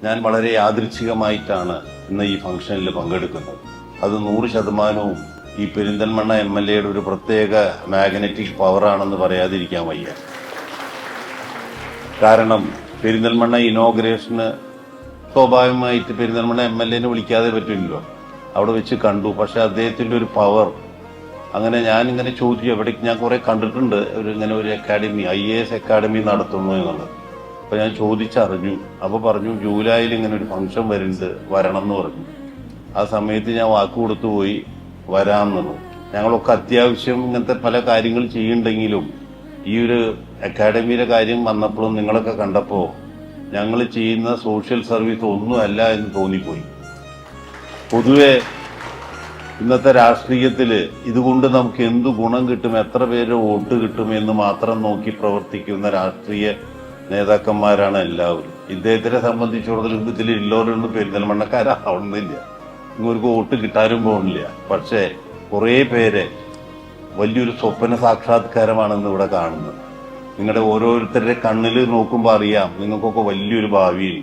ഞാൻ വളരെ യാദൃച്ഛികമായിട്ടാണ് ഇന്ന് ഈ ഫംഗ്ഷനിൽ പങ്കെടുക്കുന്നത്. അത് 100% ഈ പെരിന്തൽമണ്ണ MLAയുടെ ഒരു പ്രത്യേക മാഗ്നറ്റിക് പവറാണെന്ന് പറയാതിരിക്കാൻ വയ്യ. കാരണം പെരിന്തൽമണ്ണ ഇനോഗ്രേഷന് സ്വാഭാവികമായിട്ട് പെരിന്തൽമണ്ണ MLAനെ വിളിക്കാതെ പറ്റില്ലല്ലോ. അവിടെ വെച്ച് കണ്ടു. പക്ഷെ അദ്ദേഹത്തിന്റെ ഒരു പവർ, അങ്ങനെ ഞാനിങ്ങനെ ചോദിച്ചു, എവിടേക്ക് ഞാൻ കുറെ കണ്ടിട്ടുണ്ട് ഇങ്ങനെ ഒരു അക്കാഡമി, IAS അക്കാഡമി നടത്തുന്നു എന്നുള്ളത്. അപ്പൊ ഞാൻ ചോദിച്ചറിഞ്ഞു. അപ്പൊ പറഞ്ഞു ജൂലൈയിൽ ഇങ്ങനെ ഒരു ഫംഗ്ഷൻ വരുന്നുണ്ട്, വരണം എന്ന് പറഞ്ഞു. ആ സമയത്ത് ഞാൻ വാക്ക് കൊടുത്തു പോയി വരാമെന്നുള്ളത്. ഞങ്ങളൊക്കെ അത്യാവശ്യം ഇങ്ങനത്തെ പല കാര്യങ്ങൾ ചെയ്യുന്നുണ്ടെങ്കിലും ഈ ഒരു അക്കാഡമിയുടെ കാര്യം വന്നപ്പോഴും നിങ്ങളൊക്കെ കണ്ടപ്പോൾ ഞങ്ങൾ ചെയ്യുന്ന സോഷ്യൽ സർവീസ് ഒന്നുമല്ല എന്ന് തോന്നിപ്പോയി. പൊതുവെ ഇന്നത്തെ രാഷ്ട്രീയത്തില് ഇതുകൊണ്ട് നമുക്ക് എന്ത് ഗുണം കിട്ടും, എത്ര പേര് വോട്ട് കിട്ടും എന്ന് മാത്രം നോക്കി പ്രവർത്തിക്കുന്ന രാഷ്ട്രീയ നേതാക്കന്മാരാണ് എല്ലാവരും. ഇദ്ദേഹത്തിനെ സംബന്ധിച്ചിടത്തോളം ഇതിൽ ഇല്ലോരൊന്നും പെരിന്തൽമണ്ണക്കാരാവണമെന്നില്ല, ഇവർക്ക് വോട്ട് കിട്ടാനും പോകുന്നില്ല. പക്ഷേ കുറേ പേരെ വലിയൊരു സ്വപ്ന സാക്ഷാത്കാരമാണെന്ന് ഇവിടെ കാണുന്നത്. നിങ്ങളുടെ ഓരോരുത്തരുടെ കണ്ണിൽ നോക്കുമ്പോൾ അറിയാം നിങ്ങൾക്കൊക്കെ വലിയൊരു ഭാവിയുണ്ട്.